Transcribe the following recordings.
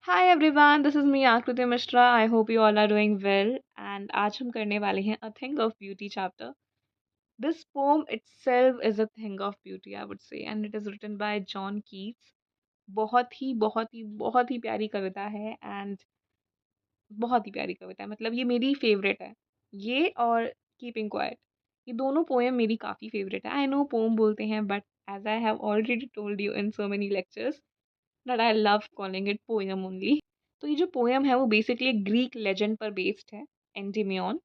Hi everyone, this is me Aakriti Mishra. I hope you all are doing well and आज हम करने वाले हैं a thing of beauty chapter. This poem itself is a thing of beauty I would say, and it is written by John Keats. बहुत ही प्यारी कविता है and बहुत ही प्यारी कविता है। मतलब ये मेरी फेवरेट है, ये और कीपिंग क्वाइट। ये दोनों पोएम मेरी काफ़ी फेवरेट है। आई नो पोम बोलते हैं, but as I have already told you in so many lectures that I love calling it poem only। तो ये जो पोएम है वो बेसिकली एक ग्रीक लेजेंड पर बेस्ड है, एंडिमियन।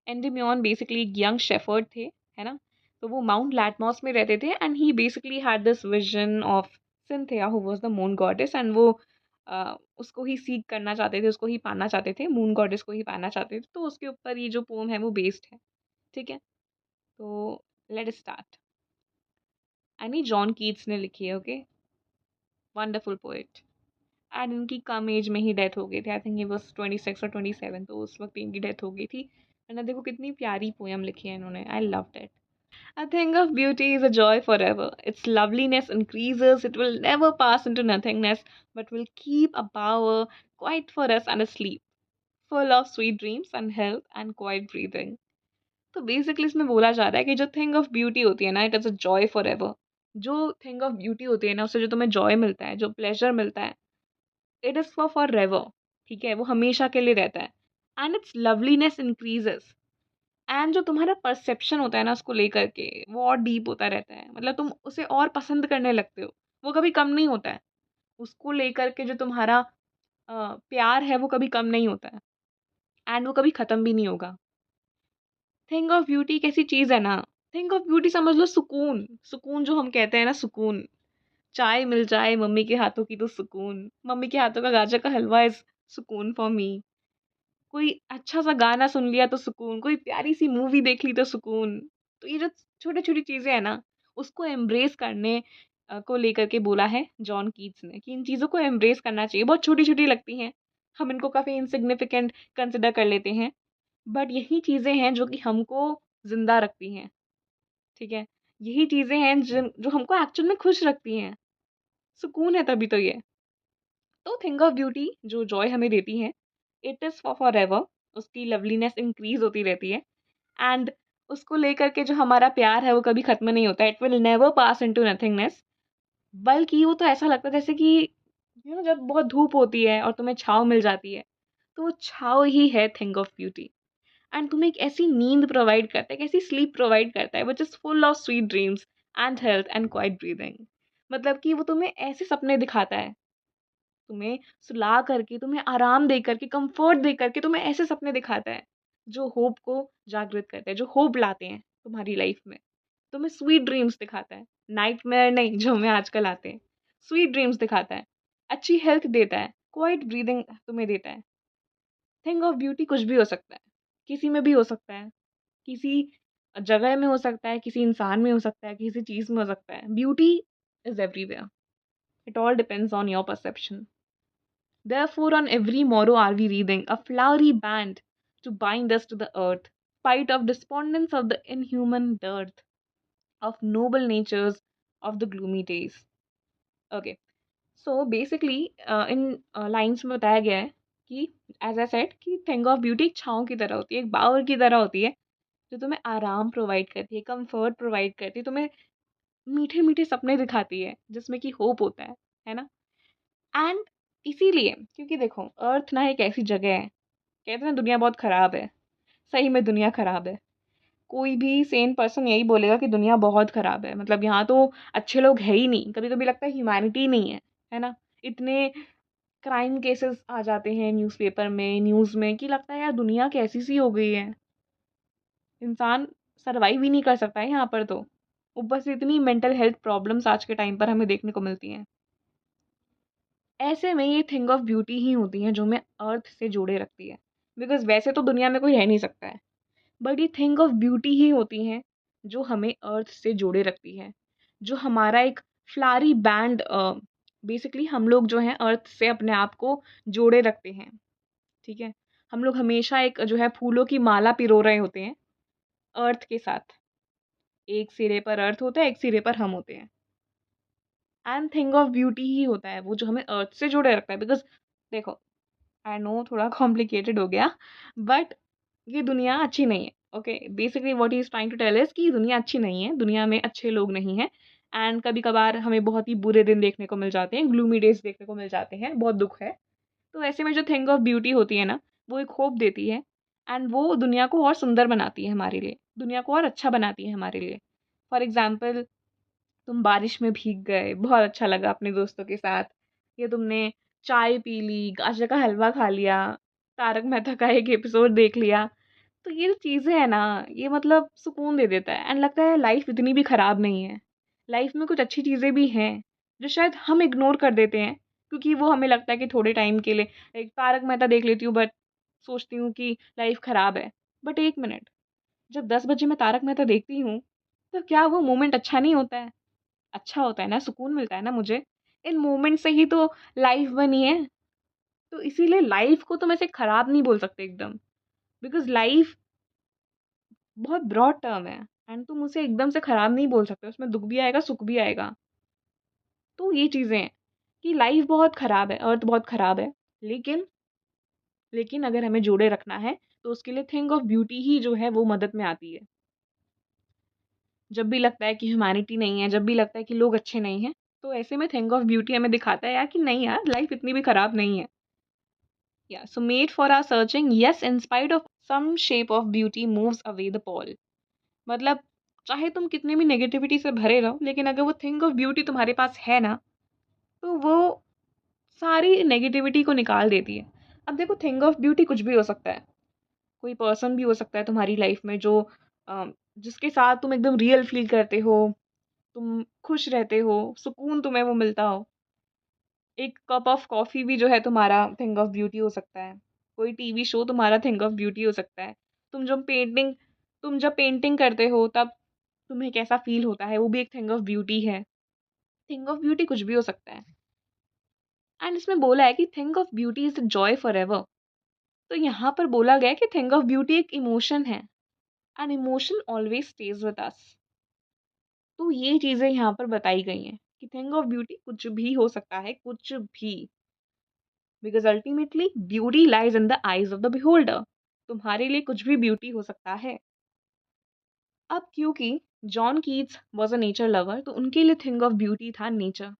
एंडिमियन बेसिकली एक यंग शेफर्ड थे, है ना। तो वो माउंट लैटमॉस में रहते थे and he basically had this vision of Cynthia who was the moon goddess, and वो उसको ही सीक करना चाहते थे, उसको ही पाना चाहते थे, मून गॉडेस को ही पाना चाहते थे। तो उसके ऊपर ये जो पोम है वो बेस्ड है। ठीक है, तो let start. Any John Keats ने लिखी है, ओके। Wonderful poet. एंड इनकी कम एज में ही डेथ हो गई थी। आई थिंक ये बस 26 और 27, तो उस वक्त इनकी डेथ हो गई थी। एंड देखो कितनी प्यारी पोएम लिखी है इन्होंने। I loved it. A thing of beauty is a joy forever. Its loveliness increases, it will never pass into nothingness, but will keep a power quiet for us and asleep, full of sweet dreams and health and quiet breathing. तो basically इसमें बोला जा रहा है कि जो thing of beauty होती है ना, it is a joy for ever. जो थिंग ऑफ ब्यूटी होती है ना, उससे जो तुम्हें जॉय मिलता है, जो प्लेजर मिलता है, इट इज़ फॉर एवर। ठीक है, वो हमेशा के लिए रहता है। And it's loveliness increases, and जो तुम्हारा परसेप्शन होता है ना उसको लेकर के, वो और डीप होता रहता है। मतलब तुम उसे और पसंद करने लगते हो, वो कभी कम नहीं होता है। उसको लेकर के जो तुम्हारा प्यार है वो कभी कम नहीं होता है, एंड वो कभी ख़त्म भी नहीं होगा। थिंग ऑफ ब्यूटी कैसी चीज़ है ना। थिंग ऑफ ब्यूटी समझ लो सुकून। सुकून जो हम कहते हैं ना, सुकून। चाय मिल जाए मम्मी के हाथों की तो सुकून। मम्मी के हाथों का गाजर का हलवा इज़ सुकून फॉर मी। कोई अच्छा सा गाना सुन लिया तो सुकून, कोई प्यारी सी मूवी देख ली तो सुकून। तो ये जो छोटी-छोटी चीज़ें हैं ना, उसको एम्ब्रेस करने को लेकर के बोला है जॉन कीट्स ने कि इन चीज़ों को एम्ब्रेस करना चाहिए। बहुत छोटी-छोटी लगती हैं, हम इनको काफ़ी इनसिग्निफिकेंट कंसिडर कर लेते हैं, बट यही चीज़ें हैं जो कि हमको ज़िंदा रखती हैं, ठीक है? यही चीज़ें हैं जिन जो हमको एक्चुअल में खुश रखती हैं। सुकून है तभी तो ये। तो थिंग ऑफ ब्यूटी जो जॉय हमें देती है, इट इज़ फॉर एवर। उसकी लवलीनेस इंक्रीज होती रहती है, एंड उसको लेकर के जो हमारा प्यार है वो कभी खत्म नहीं होता। It will never pass into nothingness. बल्कि वो तो ऐसा लगता है जैसे कि जब बहुत धूप होती है और तुम्हें छाँव मिल जाती है, तो वो छाँव ही है थिंग ऑफ ब्यूटी। एंड तुम्हें एक ऐसी नींद प्रोवाइड करता है, एक ऐसी स्लीप प्रोवाइड करता है which is full of sweet dreams and health and quite breathing. मतलब कि वो तुम्हें ऐसे सपने दिखाता है, तुम्हें सुला करके, तुम्हें आराम दे करके, कंफर्ट दे करके तुम्हें ऐसे सपने दिखाता है जो होप को जागृत करते हैं, जो होप लाते हैं तुम्हारी लाइफ में। तुम्हें स्वीट ड्रीम्स दिखाता है, नाइटमेयर नहीं जो हमें आजकल आते हैं। स्वीट ड्रीम्स दिखाता है, अच्छी हेल्थ देता है, क्वाइट ब्रीदिंग तुम्हें देता है। थिंग ऑफ ब्यूटी कुछ भी हो सकता है, किसी में भी हो सकता है, किसी जगह में हो सकता है, किसी इंसान में हो सकता है, किसी चीज़ में हो सकता है। Beauty is everywhere. It all depends on your perception. Therefore, on every morrow are we wreathing a flowery band to bind us to the earth, spite of despondence of the inhuman dearth, of noble natures of the gloomy days. Okay, so basically, in lines में बताया गया है कि as I said कि thing of beauty एक छाँव की तरह होती है, एक बावर की तरह होती है, जो तुम्हें आराम प्रोवाइड करती है, कंफर्ट प्रोवाइड करती है, तुम्हें मीठे मीठे सपने दिखाती है जिसमें कि होप होता है ना। एंड इसीलिए, क्योंकि देखो अर्थ ना एक ऐसी जगह है, कहते हैं दुनिया बहुत ख़राब है। सही में दुनिया ख़राब है। कोई भी सेन पर्सन यही बोलेगा कि दुनिया बहुत ख़राब है। मतलब यहाँ तो अच्छे लोग है ही नहीं। कभी-कभी लगता है ह्यूमैनिटी नहीं है ना? इतने क्राइम केसेस आ जाते हैं न्यूज़पेपर में, न्यूज़ में, कि लगता है यार दुनिया कैसी-सी हो गई है। इंसान सर्वाइव ही नहीं कर सकता है यहाँ पर तो। ऊपर से इतनी मेंटल हेल्थ प्रॉब्लम्स आज के टाइम पर हमें देखने को मिलती हैं। ऐसे में ये थिंग ऑफ ब्यूटी ही होती हैं जो हमें अर्थ से जोड़े रखती है। बिकॉज़ वैसे तो दुनिया में कोई रह नहीं सकता है। बट ये थिंग ऑफ ब्यूटी ही होती हैं जो हमें अर्थ से जोड़े रखती है। जो हमारा एक फ्लावरी बैंड, बेसिकली हम लोग जो हैं अर्थ से अपने आप को जोड़े रखते हैं, ठीक है? हम लोग हमेशा एक जो है फूलों की माला पिरो रहे होते हैं अर्थ के साथ। एक सिरे पर अर्थ होता है, एक सिरे पर हम होते हैं। एंड थिंग ऑफ ब्यूटी ही होता है वो जो हमें अर्थ से जोड़े रखता है। बिकॉज़ देखो, आई नो थोड़ा कॉम्प्लिकेटेड हो गया, बट ये दुनिया अच्छी नहीं है। Okay, basically what he is trying to tell is कि दुनिया अच्छी नहीं है, दुनिया में अच्छे लोग नहीं हैं। एंड कभी कभार हमें बहुत ही बुरे दिन देखने को मिल जाते हैं, ग्लूमी डेज देखने को मिल जाते हैं, बहुत दुख है। तो ऐसे में जो थिंग ऑफ ब्यूटी होती है ना, वो एक होप देती है। एंड वो दुनिया को और सुंदर बनाती है हमारे लिए, दुनिया को और अच्छा बनाती है हमारे लिए। फॉर एग्जाम्पल, तुम बारिश में भीग गए, बहुत अच्छा लगा अपने दोस्तों के साथ, या तुमने चाय पी ली, गाजर का हलवा खा लिया, तारक मेहता का एक एपिसोड देख लिया। तो ये जो चीज़ें हैं ना, ये मतलब सुकून दे देता है। एंड लगता है लाइफ इतनी भी खराब नहीं है, लाइफ में कुछ अच्छी चीज़ें भी हैं जो शायद हम इग्नोर कर देते हैं, क्योंकि वो हमें लगता है कि थोड़े टाइम के लिए एक तारक मेहता देख लेती हूँ, बट सोचती हूँ कि लाइफ खराब है। बट एक मिनट, जब 10 बजे मैं तारक मेहता देखती हूँ, तो क्या वो मोमेंट अच्छा नहीं होता है? अच्छा होता है ना, सुकून मिलता है ना मुझे। इन मोमेंट से ही तो लाइफ बनी है। तो इसीलिए लाइफ को तुम ऐसे खराब नहीं बोल सकते एकदम, बिकॉज लाइफ बहुत ब्रॉड टर्म है। एंड तुम उसे एकदम से खराब नहीं बोल सकते, उसमें दुख भी आएगा, सुख भी आएगा। तो ये चीज़ें हैं कि लाइफ बहुत खराब है, अर्थ बहुत खराब है, लेकिन लेकिन अगर हमें जोड़े रखना है तो उसके लिए थिंग ऑफ ब्यूटी ही जो है वो मदद में आती है। जब भी लगता है कि ह्यूमैनिटी नहीं है, जब भी लगता है कि लोग अच्छे नहीं हैं, तो ऐसे में थिंग ऑफ ब्यूटी हमें दिखाता है यार कि नहीं यार, लाइफ इतनी भी खराब नहीं है। Yeah, so made for our searching, yes, in spite of some shape of beauty moves away the pall. मतलब चाहे तुम कितने भी नेगेटिविटी से भरे रहो, लेकिन अगर वो थिंग ऑफ ब्यूटी तुम्हारे पास है ना, तो वो सारी नेगेटिविटी को निकाल देती है। अब देखो, थिंग ऑफ ब्यूटी कुछ भी हो सकता है, कोई पर्सन भी हो सकता है तुम्हारी लाइफ में जो जिसके साथ तुम एकदम रियल फील करते हो, तुम खुश रहते हो, सुकून तुम्हें वो मिलता हो। एक कप ऑफ कॉफ़ी भी जो है तुम्हारा थिंग ऑफ ब्यूटी हो सकता है। कोई टीवी शो तुम्हारा थिंग ऑफ ब्यूटी हो सकता है। तुम जब पेंटिंग तुम जब पेंटिंग करते हो तब तुम्हें कैसा फ़ील होता है, वो भी एक थिंग ऑफ ब्यूटी है। थिंग ऑफ ब्यूटी कुछ भी हो सकता है। एंड इसमें बोला है कि thing of beauty is a joy forever. तो यहाँ पर बोला गया है कि थिंग ऑफ ब्यूटी एक इमोशन है, and emotion always stage with us. तो ये चीज़ें यहाँ पर बताई गई हैं कि थिंग ऑफ ब्यूटी कुछ भी हो सकता है, कुछ भी। Because ultimately beauty lies in the eyes of the beholder. तुम्हारे लिए कुछ भी ब्यूटी हो सकता है। अब क्योंकि John Keats was a nature lover, तो उनके लिए थिंग ऑफ ब्यूटी था nature,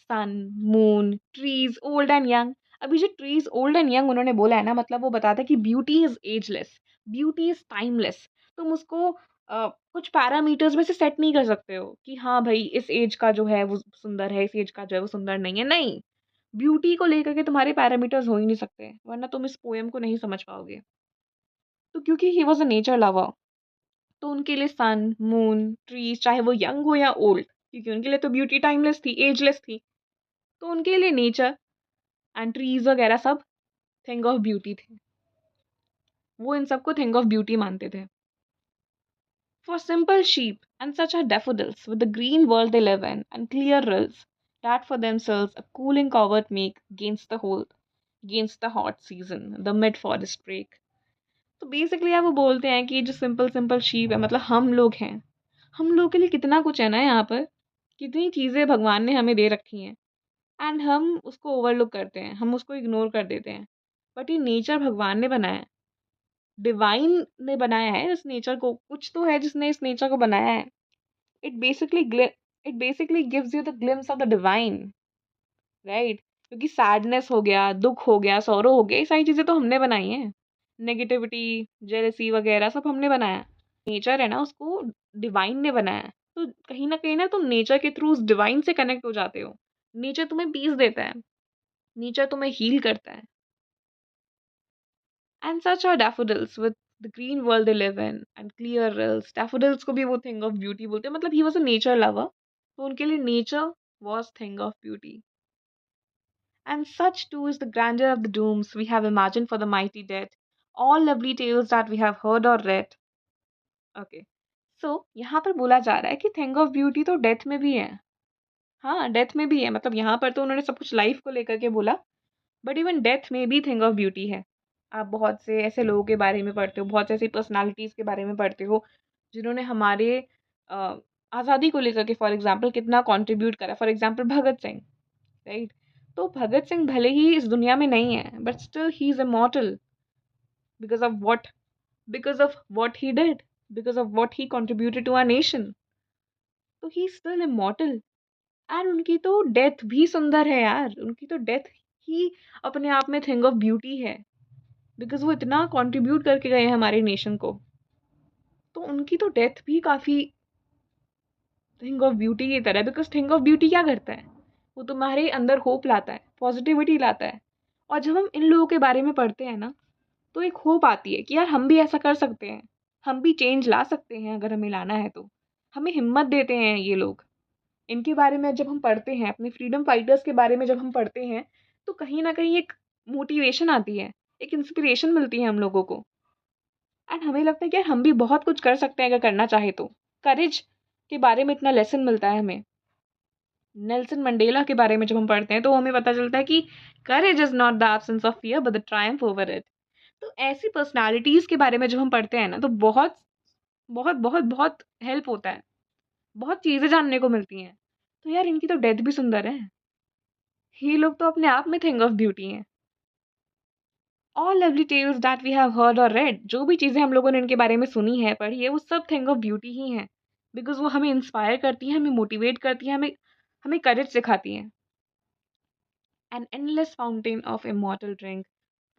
sun, moon, trees, old and young. अभी जो ट्रीज ओल्ड एंड यंग उन्होंने बोला है ना, मतलब वो बताता है कि beauty is ageless, beauty is timeless. तुम उसको कुछ पैरामीटर्स में से सेट नहीं कर सकते हो कि हाँ भाई इस एज का जो है वो सुंदर है, इस एज का जो है वो सुंदर नहीं है। नहीं, ब्यूटी को लेकर के तुम्हारे पैरामीटर्स हो ही नहीं सकते, वरना तुम इस पोएम को नहीं समझ पाओगे। तो क्योंकि ही वॉज अ नेचर लवर, तो उनके लिए सन, मून, ट्रीज, चाहे वो यंग हो या ओल्ड, क्योंकि उनके लिए तो ब्यूटी टाइमलेस थी, एजलेस थी, तो उनके लिए नेचर एंड ट्रीज वगैरह सब थिंग ऑफ ब्यूटी थे। वो इन सबको थिंग ऑफ ब्यूटी मानते थे। For simple sheep, and such are daffodils, with the green world they live in, and clear rills, that for themselves a cooling covert make against the hot season, the mid forest break. तो basically आप वो बोलते हैं कि जो simple simple sheep है, मतलब हम लोग हैं, हम लोग के लिए कितना कुछ है ना यहाँ पर, कितनी चीज़ें भगवान ने हमें दे रखी हैं, एंड हम उसको ओवरलुक करते हैं, हम उसको इग्नोर कर देते हैं। बट ये नेचर भगवान ने बनाया है, डिवाइन ने बनाया है इस नेचर को, कुछ तो है जिसने इस नेचर को बनाया है। It basically it basically gives you the glimpse of the divine, right? क्योंकि सैडनेस हो गया, दुख हो गया, सौरो हो गया, ये सारी चीज़ें तो हमने बनाई हैं। नेगेटिविटी, जेलसी वगैरह सब हमने बनाया। नेचर है ना, उसको डिवाइन ने बनाया है। तो कहीं ना तुम नेचर के थ्रू उस डिवाइन से कनेक्ट हो जाते हो। नेचर तुम्हें पीस देता है, नेचर तुम्हें हील करता है। And such are daffodils with the green world they live in and clear rills. Daffodils को भी वो थिंग ऑफ ब्यूटी बोलते हैं, मतलब he was a nature lover, तो उनके लिए nature was thing of beauty. And such too is the grandeur of the dooms we have imagined for the mighty dead, all lovely tales that we have heard or read. Okay. So, यहाँ पर बोला जा रहा है कि thing of beauty तो death में भी है। हाँ, डेथ में भी है, मतलब यहाँ पर तो उन्होंने सब कुछ लाइफ को लेकर के बोला, बट इवन डेथ में भी थिंग ऑफ ब्यूटी है। आप बहुत से ऐसे लोगों के बारे में पढ़ते हो, बहुत ऐसी पर्सनालिटीज़ के बारे में पढ़ते हो, जिन्होंने हमारे आज़ादी को लेकर के फॉर एग्जाम्पल कितना कंट्रीब्यूट करा। For example Bhagat Singh, right? तो भगत सिंह भले ही इस दुनिया में नहीं है, but still he is immortal because of what he did, because of what he contributed to our nation. तो ही स्टिल इमॉर्टल। एंड उनकी तो डेथ भी सुंदर है यार, उनकी तो डेथ ही अपने आप में थिंग ऑफ ब्यूटी है, बिकॉज वो इतना कंट्रीब्यूट करके गए हैं हमारे नेशन को। तो उनकी तो डेथ भी काफ़ी थिंग ऑफ ब्यूटी की तरह है, बिकॉज थिंग ऑफ ब्यूटी क्या करता है, वो तुम्हारे अंदर होप लाता है, पॉजिटिविटी लाता है। और जब हम इन लोगों के बारे में पढ़ते हैं ना, तो एक होप आती है कि यार हम भी ऐसा कर सकते हैं, हम भी चेंज ला सकते हैं अगर हमें लाना है तो। हमें हिम्मत देते हैं ये लोग। इनके बारे में जब हम पढ़ते हैं, अपने फ्रीडम फाइटर्स के बारे में जब हम पढ़ते हैं, तो कहीं ना कहीं एक मोटिवेशन आती है, एक इंस्पिरेशन मिलती है हम लोगों को। एंड हमें लगता है कि यार हम भी बहुत कुछ कर सकते हैं अगर करना चाहे तो। करेज के बारे में इतना लेसन मिलता है हमें। नेल्सन मंडेला के बारे में जब हम पढ़ते हैं तो हमें पता चलता है कि courage is not the absence of fear but the Triumph over it. तो ऐसी पर्सनालिटीज के बारे में जब हम पढ़ते हैं ना, तो बहुत बहुत बहुत बहुत हेल्प होता है, बहुत चीजें जानने को मिलती हैं। तो यार इनकी तो डेथ भी सुंदर है। ये लोग तो अपने आप में थिंग ऑफ ब्यूटी हैं। All lovely tales that we have heard और रेड, जो भी चीज़ें हम लोगों ने इनके बारे में सुनी है, पढ़ी है, वो सब थिंग ऑफ ब्यूटी ही हैं। बिकॉज वो हमें इंस्पायर करती हैं, हमें मोटिवेट करती हैं, हमें हमें करेज सिखाती हैं। An endless fountain of immortal drink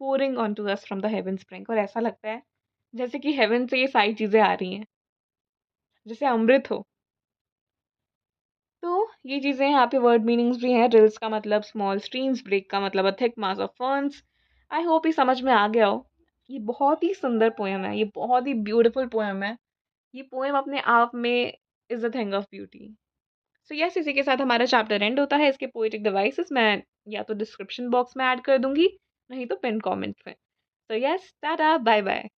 pouring on to us from the heaven spring. और ऐसा लगता है जैसे कि हेवन से ये सारी चीज़ें आ रही हैं, जैसे अमृत हो। तो ये चीज़ें यहाँ पे वर्ड मीनिंग्स भी हैं। रिल्स का मतलब स्मॉल स्ट्रीम्स, ब्रेक का मतलब a thick mass of ferns. I hope ये समझ में आ गया हो। ये बहुत ही सुंदर पोएम है, ये बहुत ही ब्यूटीफुल पोएम है। ये पोएम अपने आप में is a thing of beauty. So yes, इसी के साथ हमारा चैप्टर एंड होता है। इसके पोएटिक डिवाइसेस मैं या तो डिस्क्रिप्शन बॉक्स में ऐड कर दूंगी, नहीं तो पिन कमेंट में। So yes, tata, bye bye.